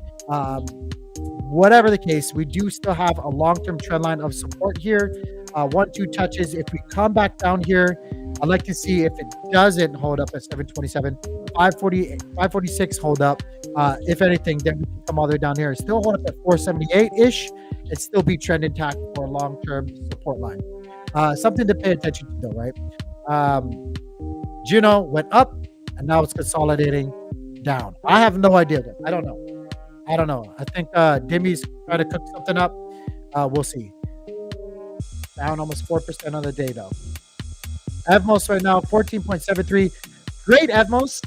Whatever the case, we do still have a long-term trend line of support here. 1-2 touches. If we come back down here, I'd like to see if it doesn't hold up at 727, 546 hold up. If anything, then we can come all the way down here and still hold up at 478-ish and still be trend intact for a long-term support line. Something to pay attention to, though, right? Juno went up, and now it's consolidating down. I have no idea. I don't know. I think Dimmy's trying to cook something up. We'll see. Down almost 4% on the day, though. Evmos right now, 14.73. Great, Evmos.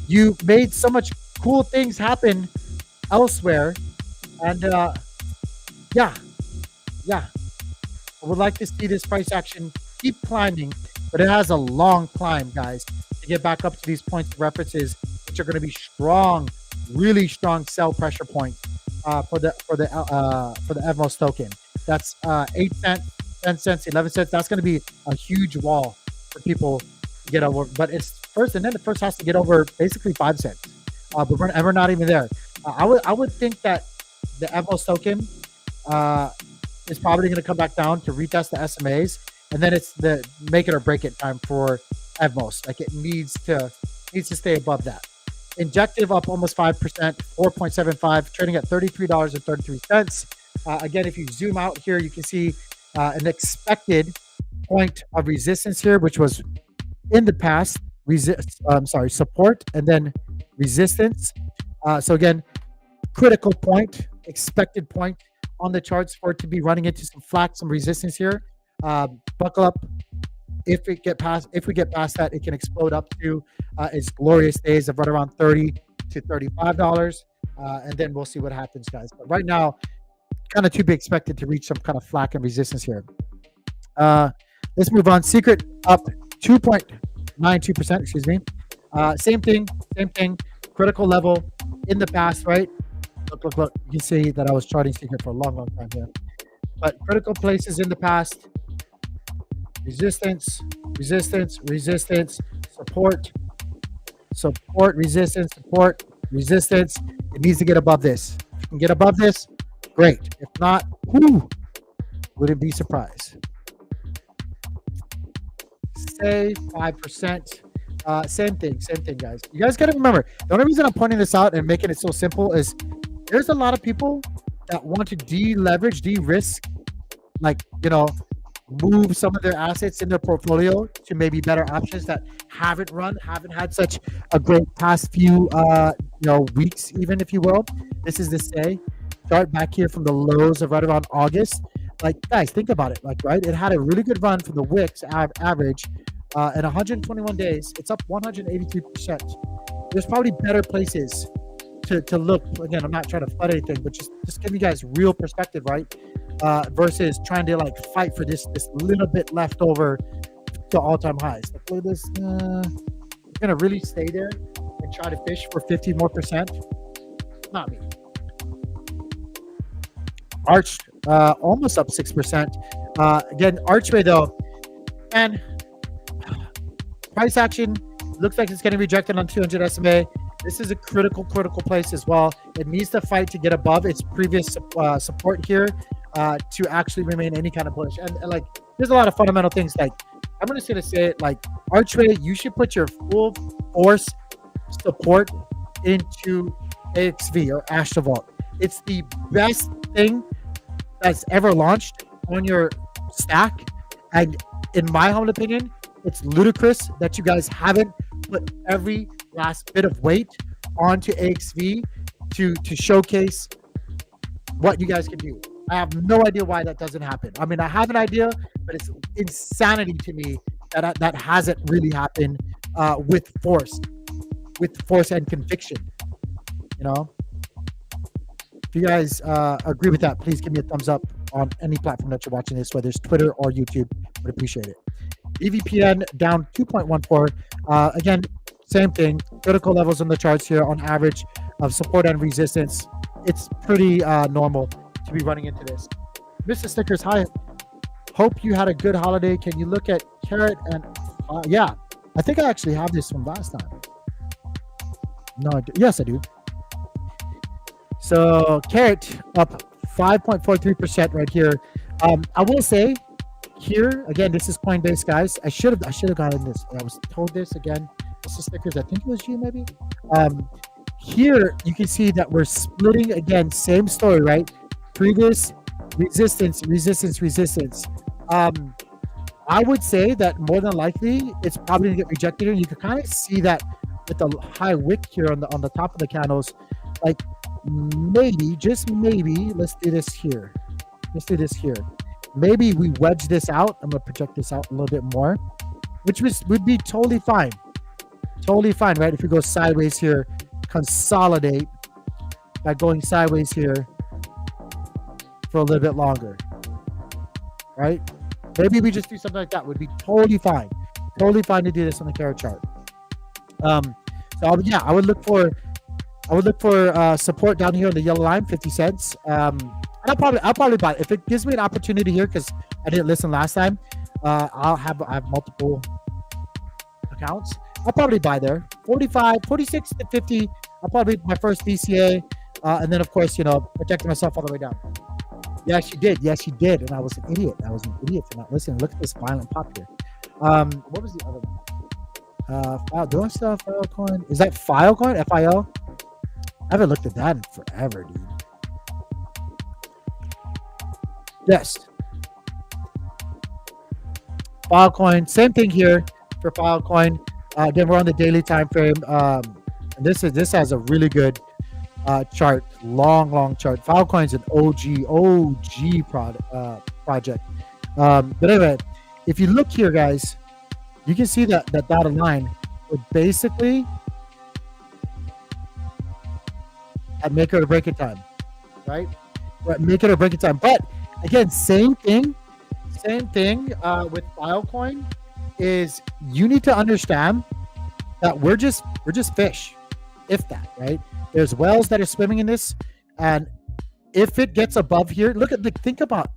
You made so much cool things happen elsewhere. And yeah. I would like to see this price action keep climbing, but it has a long climb, guys, to get back up to these points of references, which are going to be strong, really strong sell pressure points for the Evmos token. That's 8 cents, 10 cents, 11 cents. That's going to be a huge wall for people to get over. But it's first, and then the first has to get over basically 5 cents. But we're not even there. I would think that the Evmos token is probably going to come back down to retest the SMAs, and then it's the make it or break it time for Evmos. Like it needs to stay above that. Injective up almost 5%, 4.75, trading at $33.33. Again, if you zoom out here, you can see an expected point of resistance here, which was in the past support and then resistance. So again, critical point, expected point on the charts for it to be running into some resistance here. Buckle up. If we get past that, it can explode up to its glorious days of right around $30 to $35, and then we'll see what happens, guys. But right now, kind of to be expected to reach some kind of flack and resistance here. Let's move on. Secret up 2.92%. Excuse me. Same thing. Critical level in the past, right? Look. You can see that I was charting Secret for a long time here. But critical places in the past. Resistance, support, resistance. It needs to get above this. If it can get above this, great. If not, wouldn't be surprised. Say 5%. Same thing, guys. You guys got to remember, the only reason I'm pointing this out and making it so simple is there's a lot of people that want to de-leverage, de-risk, move some of their assets in their portfolio to maybe better options that haven't had such a great past few weeks, even, if you will. This is the say. Start back here from the lows of right around August. Guys, think about it. Right? It had a really good run from the Wix average. In 121 days, it's up 183%. There's probably better places to look. Again, I'm not trying to flood anything, but just give you guys real perspective, right? Versus trying to fight for this little bit left over to all-time highs. Look at this. You're gonna really stay there and try to fish for 50 more percent. not me. Arch, almost up 6%. Again, Archway though, and price action looks like it's getting rejected on 200 SMA. This is a critical place as well. It needs to fight to get above its previous support here to actually remain any kind of bullish. And like, there's a lot of fundamental things. Like, I'm just gonna say it, like, Archway, you should put your full force support into AXV or Astrovault. It's the best thing that's ever launched on your stack, and in my humble opinion, it's ludicrous that you guys haven't put every last bit of weight onto AXV to showcase what you guys can do. I have no idea why that doesn't happen. I mean, I have an idea, but it's insanity to me that hasn't really happened with force and conviction. You know, if you guys agree with that, please give me a thumbs up on any platform that you're watching this, whether it's Twitter or YouTube. Would appreciate it. EVPN down 2.14. Again, same thing. Critical levels on the charts here on average of support and resistance. It's pretty normal to be running into this. Mr. Stickers, hi. Hope you had a good holiday. Can you look at Carrot and yeah, I think I actually have this from last time. No, yes, I do. So Carrot up 5.43% right here. I will say here again, this is Coinbase, guys. I should have gotten this. I was told this again. Mr. Stickers, I think it was you maybe. Here you can see that we're splitting again. Same story, right? Previous resistance. I would say that more than likely it's probably gonna get rejected here. You can kind of see that with the high wick here on the top of the candles. Like, maybe, just maybe, let's do this here. Maybe we wedge this out. I'm gonna project this out a little bit more, which would be totally fine, right? If we go sideways here, consolidate by going sideways here for a little bit longer, right? Maybe we just do something like that. Would be totally fine to do this on the Carrot chart. So yeah, I would look for support down here on the yellow line, 50 cents. I'll probably buy it if it gives me an opportunity here, because I didn't listen last time. I have multiple accounts. I'll probably buy there. 46 to 50. I'll probably my first DCA, and then of course, protecting myself all the way down. Yes, you did, and I was an idiot. For not listening. Look at this violent pop here. What was the other one? Do I still have Filecoin? Is that Filecoin? FIL? I haven't looked at that in forever, dude. Yes. Filecoin, same thing here for Filecoin. Again, we're on the daily time frame. And this has a really good chart, long chart. Filecoin's an OG project. But anyway, if you look here, guys, you can see that dotted line would basically at make it or break it time, right? Make it or break it time. But again, same thing with Filecoin is you need to understand that we're just fish, if that, right? There's whales that are swimming in this, and if it gets above here, think about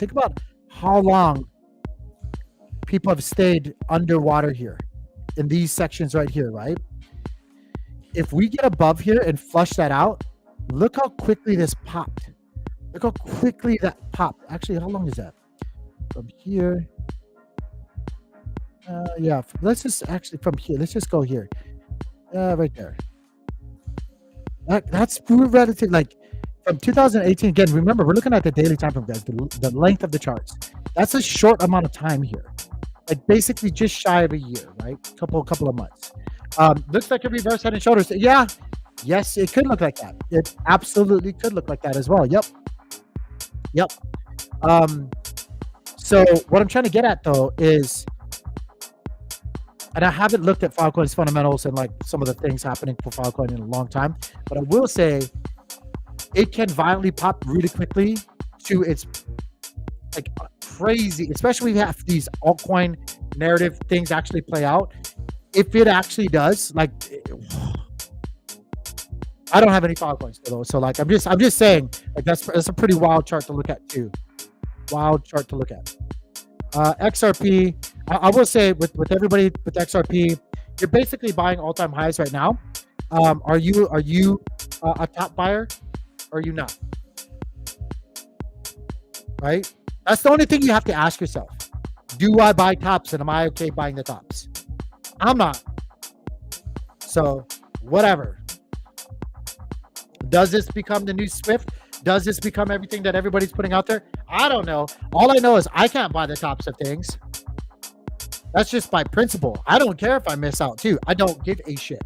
how long people have stayed underwater here in these sections right here, right? If we get above here and flush that out, look how quickly this popped. Look how quickly that popped. Actually, how long is that? From here. Yeah, let's just actually from here. Let's just go here. Right there. That's relative. Like from 2018. Again, remember we're looking at the daily time frame, guys. The length of the charts. That's a short amount of time here. Like basically just shy of a year, right? Couple of months. Looks like a reverse head and shoulders. Yeah. Yes, it could look like that. It absolutely could look like that as well. Yep. So what I'm trying to get at though is, and I haven't looked at Filecoin's fundamentals and like some of the things happening for Filecoin in a long time, but I will say it can violently pop really quickly to its like crazy, especially when you have these altcoin narrative things actually play out. If it actually does, like I don't have any Filecoins though, so like I'm just saying like that's a pretty wild chart to look at too. Wild chart to look at. XRP, I will say with everybody with XRP, you're basically buying all-time highs right now. Are you a top buyer or are you not? Right? That's the only thing you have to ask yourself. Do I buy tops and am I okay buying the tops? I'm not. So whatever. Does this become the new Swift? Does this become everything that everybody's putting out there? I don't know. All I know is I can't buy the tops of things. That's just by principle. I don't care if I miss out too. I don't give a shit.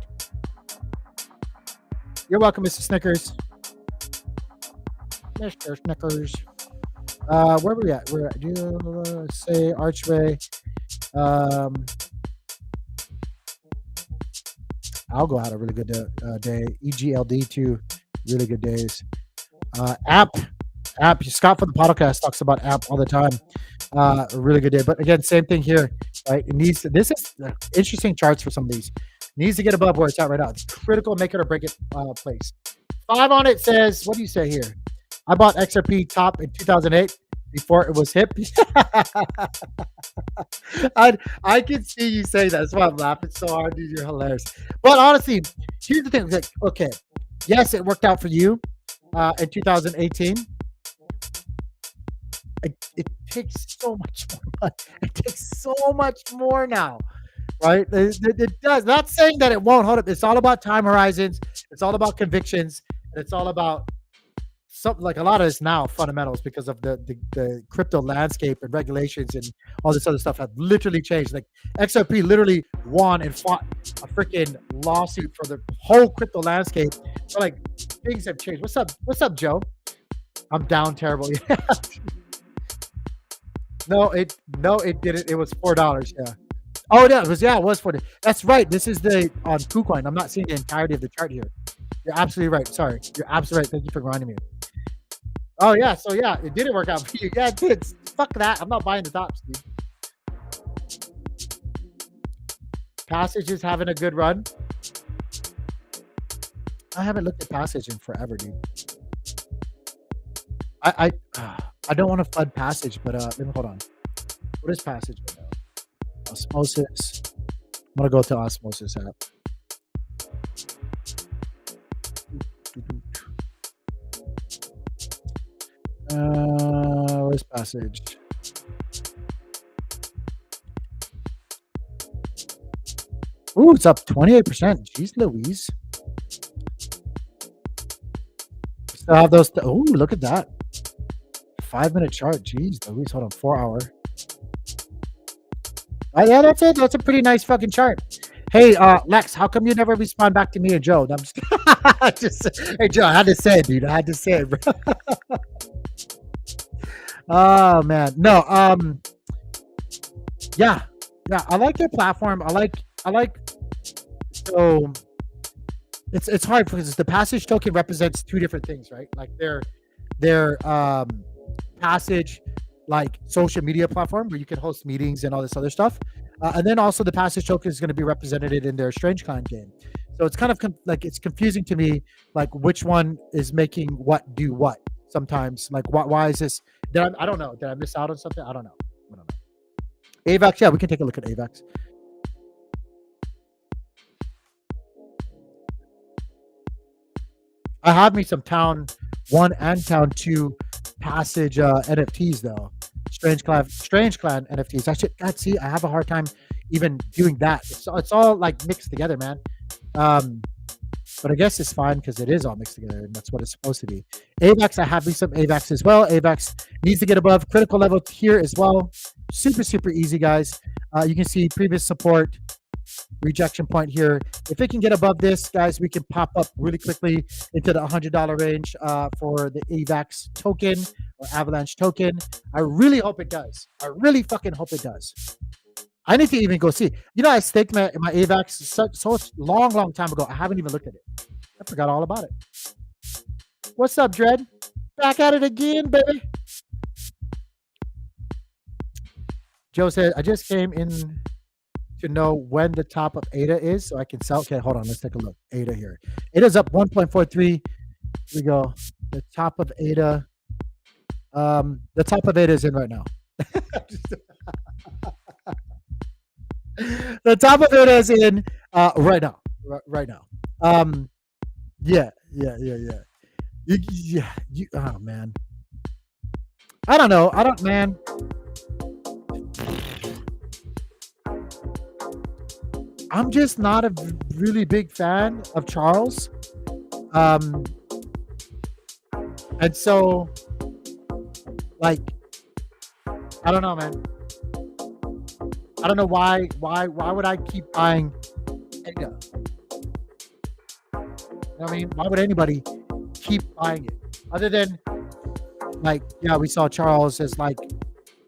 You're welcome, Mr. Snickers. Mr. Snickers. Where are we at? We're at, say Archway. Algo had a really good day. EGLD too, really good days. App. Scott from the podcast talks about App all the time. A really good day. But again, same thing here, right? It needs to, this is interesting charts for some of these. It needs to get above where it's at right now. It's critical, make it or break it place. 5 on it says, what do you say here? I bought XRP top in 2008 before it was hip. I can see you say that. That's why I'm laughing so hard, dude. You're hilarious. But honestly, here's the thing. Like, okay, yes, it worked out for you in 2018. It takes so much more money. It takes so much more now, right? It does. Not saying that it won't hold up. It's all about time horizons. It's all about convictions. And it's all about something like a lot of this now fundamentals because of the crypto landscape and regulations and all this other stuff have literally changed. Like XRP literally won and fought a freaking lawsuit for the whole crypto landscape. So like things have changed. What's up, Joe? I'm down terrible. Yeah. No, it didn't. It was $4. Yeah. Oh yeah, it was $4. That's right. This is the on KuCoin. I'm not seeing the entirety of the chart here. You're absolutely right. Sorry. You're absolutely right. Thank you for reminding me. Oh yeah, so yeah, it didn't work out for you. Yeah, it did. Fuck that. I'm not buying the tops, dude. Passage is having a good run. I haven't looked at Passage in forever, dude. I don't want to flood Passage, but let me hold on. What is Passage right now? Osmosis. I'm gonna go to Osmosis app. Where's Passage? Ooh, it's up 28%. Jeez Louise. Still have those. Oh, look at that. 5-minute chart. Jeez Louise. Hold on. 4 hour. Yeah, that's it. That's a pretty nice fucking chart. Hey, Lex, how come you never respond back to me and Joe? I'm hey, Joe, I had to say it, dude. I had to say it, bro. Oh man, no. Yeah. I like their platform. I like. So it's hard because the Passage token represents 2 different things, right? Like their Passage, like social media platform where you can host meetings and all this other stuff, and then also the Passage token is going to be represented in their StrangeClan game. So it's kind of like it's confusing to me, like which one is making what do what. Sometimes, like why is this? I don't know. Did I miss out on something? I don't know. AVAX, yeah, we can take a look at AVAX. I have me some Town 1 and Town 2 Passage NFTs though. StrangeClan NFTs. Actually, God, see, I have a hard time even doing that. It's all like mixed together, man. But I guess it's fine because it is all mixed together and that's what it's supposed to be. AVAX, I have me some AVAX as well. AVAX needs to get above critical level here as well. Super, super easy, guys. You can see previous support, rejection point here. If it can get above this, guys, we can pop up really quickly into the $100 range for the AVAX token or Avalanche token. I really hope it does. I really fucking hope it does. I need to even go see. You know, I staked my AVAX so long time ago. I haven't even looked at it. I forgot all about it. What's up, Dread? Back at it again, baby. Joe said, I just came in to know when the top of ADA is so I can sell. Okay, hold on. Let's take a look. ADA here. ADA's up 1.43. Here we go. The top of ADA. The top of ADA is in right now. The top of ADA is in right now. Right now. Yeah. Oh man. I don't know. Man. I'm just not a really big fan of Charles. And so, like, I don't know, man. I don't know why would I keep buying ADA? You know what I mean? Why would anybody keep buying it? Other than, like, yeah, we saw Charles as, like,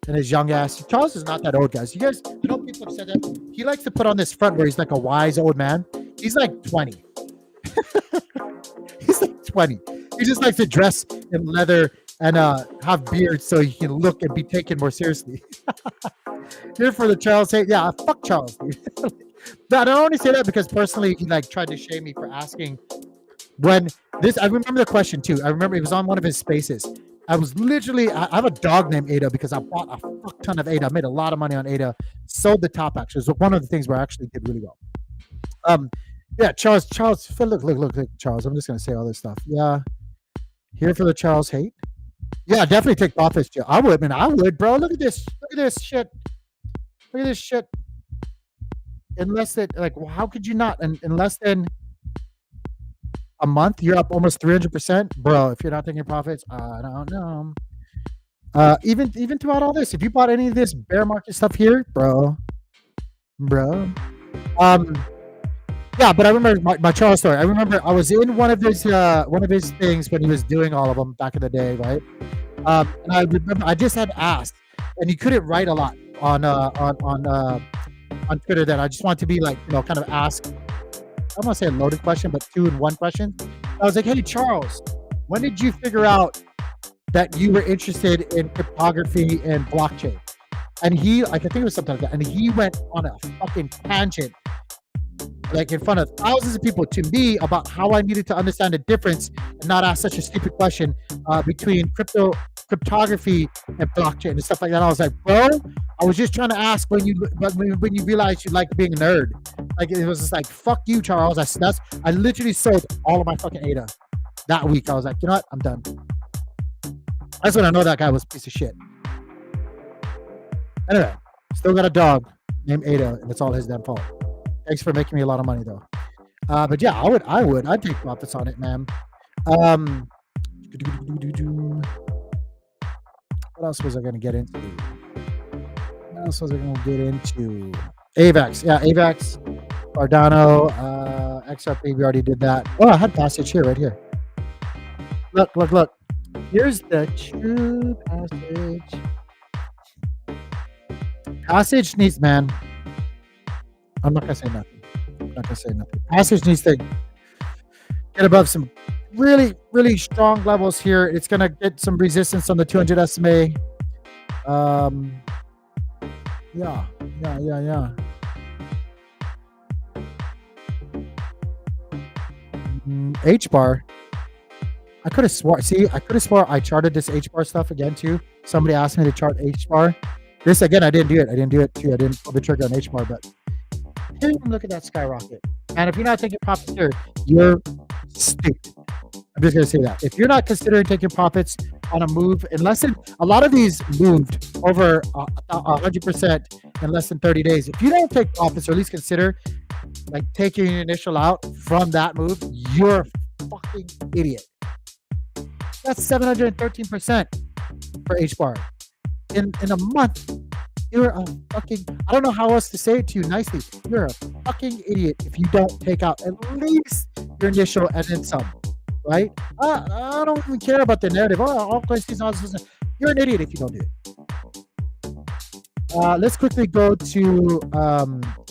in his young ass. Charles is not that old, guys. You guys, I know people have said that. He likes to put on this front where he's like a wise old man. He's like 20. He's like 20. He just likes to dress in leather and have beard so he can look and be taken more seriously. Here for the Charles hate. Yeah, fuck Charles, dude. But I only say that because personally he like tried to shame me for asking when this. I remember the question too. I remember it was on one of his spaces. I was literally, I have a dog named Ada because I bought a fuck ton of Ada. I made a lot of money on Ada. Sold the top actually. So one of the things where I actually did really well. Yeah, Charles, look, Charles. I'm just gonna say all this stuff. Yeah, here for the Charles hate. Yeah, definitely take profits, Joe. I would, man. I would, bro. Look at this. Look at this shit. Look at this shit. In less than, like, well, how could you not? In less than a month, you're up almost 300%, bro. If you're not taking profits, I don't know. Even throughout all this, if you bought any of this bear market stuff here, bro. Yeah, but I remember my Charles story. I remember I was in one of his things when he was doing all of them back in the day, right? And I remember I just had asked, and he couldn't write a lot on Twitter. That I just wanted to be like, kind of ask. I don't want to say a loaded question, but 2-in-1 question. I was like, hey Charles, when did you figure out that you were interested in cryptography and blockchain? And he, like, I think it was something like that, and he went on a fucking tangent, like in front of thousands of people, to me about how I needed to understand the difference and not ask such a stupid question between cryptography and blockchain and stuff like that. I was like, bro, I was just trying to ask when you realized you like being a nerd. Like, it was just like, fuck you, Charles. I literally sold all of my fucking ADA that week. I was like, you know what? I'm done. That's when I know that guy was a piece of shit. Anyway, still got a dog named Ada, and it's all his damn fault. Thanks for making me a lot of money, though. But yeah, I'd take profits on it, man. What else was I going to get into? AVAX. Yeah, AVAX, Cardano, XRP. We already did that. Oh, I had Passage here, right here. Look. Here's the true Passage. Passage needs, man. I'm not gonna say nothing. Passage needs to get above some really, really strong levels here. It's gonna get some resistance on the 200 SMA. Yeah. H bar. I could have swore I charted this H bar stuff again too. Somebody asked me to chart H bar. This again, I didn't do it. I didn't do it too. I didn't pull the trigger on H bar, but here you can look at that skyrocket. And if you're not taking profits here, you're stupid. I'm just gonna say that. If you're not considering taking profits on a move, unless a lot of these moved over 100% in less than 30 days. If you don't take profits, or at least consider like taking an initial out from that move, you're a fucking idiot. That's 713% for H bar in a month. You're a fucking, I don't know how else to say it to you nicely. You're a fucking idiot if you don't take out at least your initial and then some, right? I don't even care about the narrative. All places, you're an idiot if you don't do it. Let's quickly go to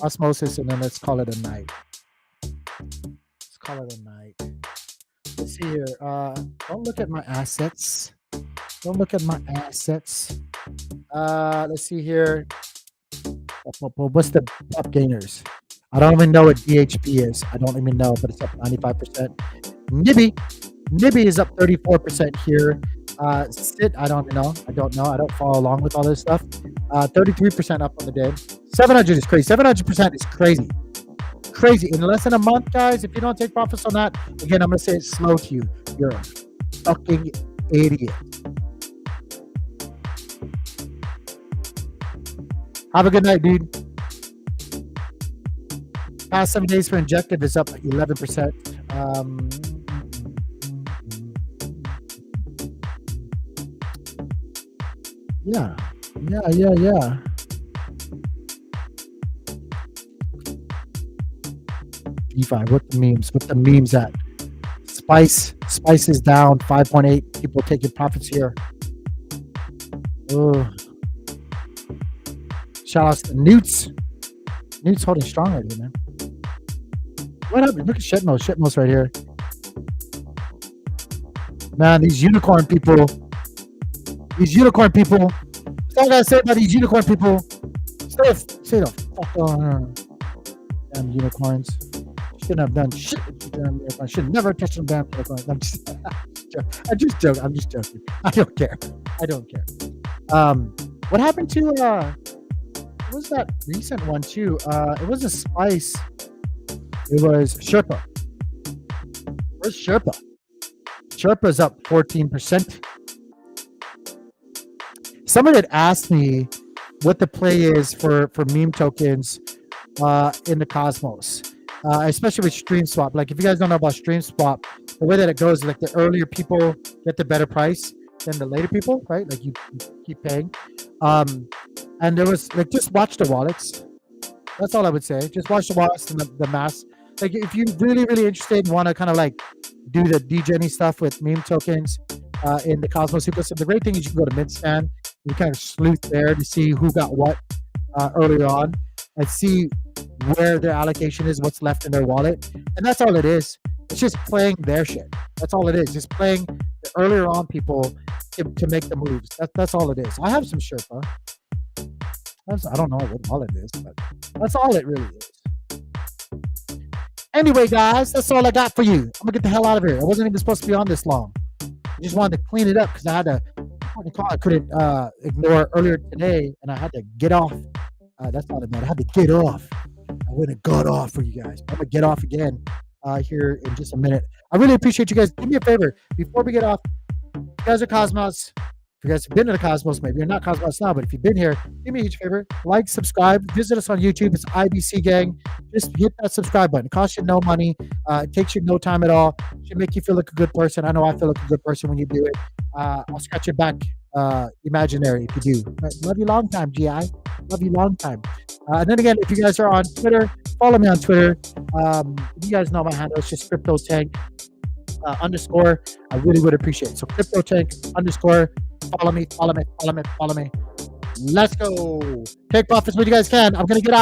Osmosis, and then let's call it a night. Let's see here. Don't look at my assets. Let's see here. What's the top gainers? I don't even know what DHP is. I don't even know, but it's up 95%. Nibby is up 34% here. Sit, I don't know. I don't follow along with all this stuff. 33% up on the day. 700 is crazy. 700% is crazy. Crazy. In less than a month, guys, if you don't take profits on that, again, I'm going to say it's slow to you. You're a fucking idiot. Have a good night, dude. Past 7 days for injective is up 11%. Yeah. DeFi, what the memes at? Spice is down 5.8. People taking profits here. Oh. Shout outs to Newts. Newts holding strong right here, man. What happened? Look at Shitmos. Shitmos right here. Man, these unicorn people. What's all I gotta say about these unicorn people? Stay the fuck on. Damn unicorns. Shouldn't have done shit with you damn unicorns. Should never touch them damn unicorns. I'm just joking. I don't care. What happened to what was that recent one too? It was a Spice. It was Sherpa. Where's Sherpa? Sherpa's up 14%. Someone had asked me what the play is for meme tokens in the Cosmos, especially with StreamSwap. Like, if you guys don't know about StreamSwap, the way that it goes is like the earlier people get the better price than the later people, right? Like, you keep paying. And there was like, just watch the wallets. That's all I would say. Just watch the wallets and the mass. Like, if you're really, really interested and want to kind of like do the DJing stuff with meme tokens in the Cosmos ecosystem, the great thing is you can go to Mintscan. You kind of sleuth there to see who got what earlier on and see where their allocation is, what's left in their wallet. And that's all it is. It's just playing their shit. That's all it is. Just playing the earlier on people to make the moves. That's all it is. I have some Sherpa. I don't know what wallet it is, but that's all it really is. Anyway, guys, that's all I got for you. I'm going to get the hell out of here. I wasn't even supposed to be on this long. I just wanted to clean it up because I had a call I couldn't ignore earlier today, and I had to get off. That's all it meant. I had to get off. I went and got off for you guys. I'm going to get off again here in just a minute. I really appreciate you guys. Do me a favor. Before we get off, if you guys are Cosmos, if you guys have been to the Cosmos, maybe you're not Cosmos now, but if you've been here, do me a huge favor. Like, subscribe, visit us on YouTube. It's IBC Gang. Just hit that subscribe button. It costs you no money. It takes you no time at all. It should make you feel like a good person. I know I feel like a good person when you do it. I'll scratch your back imaginary if you do. Love you long time, GI. Love you long time. And then again, if you guys are on Twitter, follow me on Twitter. You guys know my handle. It's just CryptoTank _ I really would appreciate it. So CryptoTank _ follow me. Let's go. Take profits when you guys can. I'm going to get out.